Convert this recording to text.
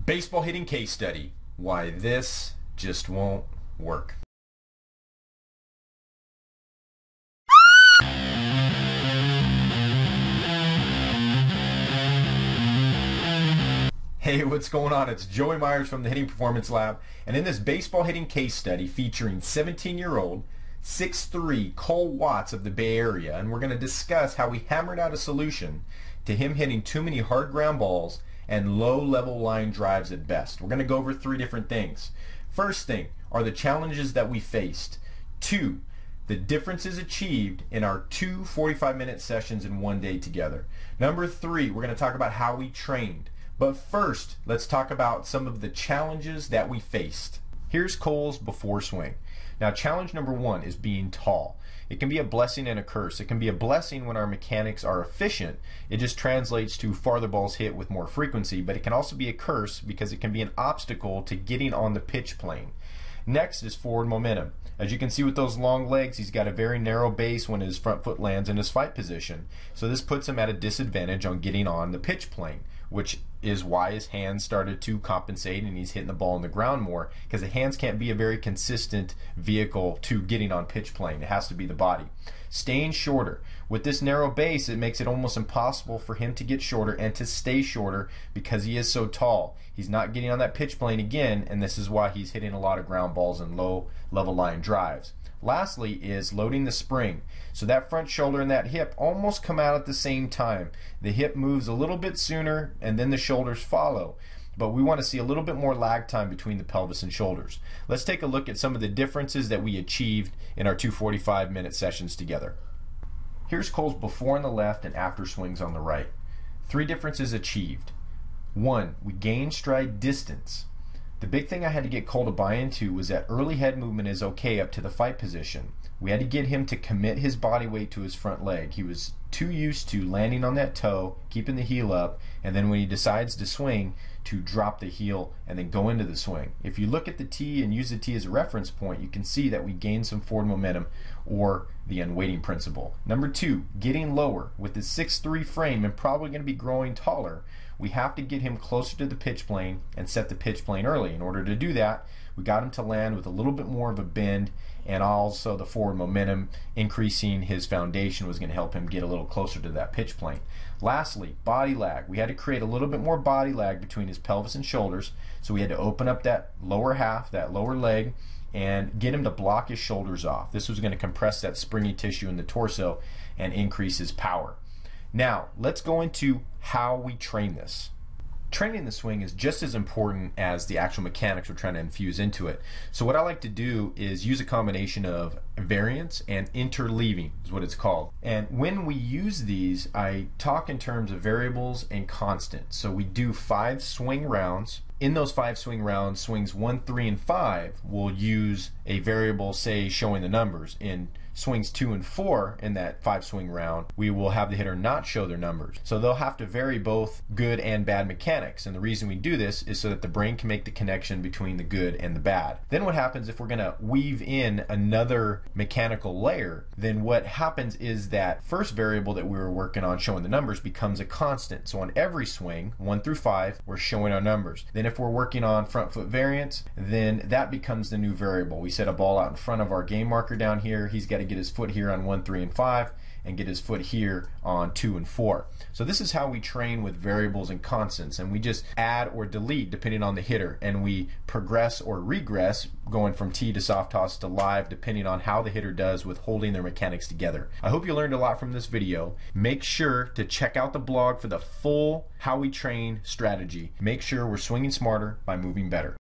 Baseball hitting case study. Why this just won't work. Hey, what's going on? It's Joey Myers from the Hitting Performance Lab, and in this baseball hitting case study featuring 17-year-old 6'3" Cole Watts of the Bay Area, and we're going to discuss how we hammered out a solution to him hitting too many hard ground balls and low-level line drives at best. We're going to go over three different things. First thing are the challenges that we faced. Two, the differences achieved in our two 45-minute sessions in one day together. Number three, we're going to talk about how we trained. But first, let's talk about some of the challenges that we faced. Here's Cole's before swing. Now, challenge number one is being tall. It can be a blessing and a curse. It can be a blessing when our mechanics are efficient. It just translates to farther balls hit with more frequency, but it can also be a curse because it can be an obstacle to getting on the pitch plane. Next is forward momentum. As you can see with those long legs, he's got a very narrow base when his front foot lands in his fight position. So this puts him at a disadvantage on getting on the pitch plane, which is why his hands started to compensate and he's hitting the ball on the ground more, because the hands can't be a very consistent vehicle to getting on pitch plane. It has to be the body. Staying shorter. With this narrow base, it makes it almost impossible for him to get shorter and to stay shorter because he is so tall. He's not getting on that pitch plane again, and this is why he's hitting a lot of ground balls and low level line drives. Lastly is loading the spring. So that front shoulder and that hip almost come out at the same time. The hip moves a little bit sooner and then the shoulders follow. But we want to see a little bit more lag time between the pelvis and shoulders. Let's take a look at some of the differences that we achieved in our two 45-minute sessions together. Here's Cole's before on the left and after swings on the right. Three differences achieved. One, we gained stride distance. The big thing I had to get Cole to buy into was that early head movement is okay up to the fight position. We had to get him to commit his body weight to his front leg. He was too used to landing on that toe, keeping the heel up, and then when he decides to swing, to drop the heel and then go into the swing. If you look at the tee and use the tee as a reference point, you can see that we gained some forward momentum, or the unweighting principle. Number two, getting lower. With his 6'3" frame and probably going to be growing taller, we have to get him closer to the pitch plane and set the pitch plane early. In order to do that, we got him to land with a little bit more of a bend, and also the forward momentum increasing his foundation was going to help him get a little closer to that pitch plane. Lastly, body lag. We had to create a little bit more body lag between his pelvis and shoulders, so we had to open up that lower half, that lower leg, and get him to block his shoulders off. This was going to compress that springy tissue in the torso and increase his power. Now, let's go into how we train this. Training the swing is just as important as the actual mechanics we're trying to infuse into it. So what I like to do is use a combination of variance and interleaving is what it's called. And when we use these, I talk in terms of variables and constants. So we do 5 swing rounds. In those 5 swing rounds, swings 1, 3, and 5, we'll use a variable, say, showing the numbers. In swings 2 and 4 in that 5 swing round, we will have the hitter not show their numbers. So they'll have to vary both good and bad mechanics. And the reason we do this is so that the brain can make the connection between the good and the bad. Then what happens if we're going to weave in another mechanical layer, then what happens is that first variable that we were working on showing the numbers becomes a constant. So on every swing, 1 through 5, we're showing our numbers. Then if we're working on front foot variance, then that becomes the new variable. We set a ball out in front of our game marker down here. He's got to get his foot here on 1, 3, and 5 and get his foot here on 2 and 4. So this is how we train with variables and constants, and we just add or delete depending on the hitter, and we progress or regress going from tee to soft toss to live depending on how the hitter does with holding their mechanics together. I hope you learned a lot from this video. Make sure to check out the blog for the full how we train strategy. Make sure we're swinging smarter by moving better.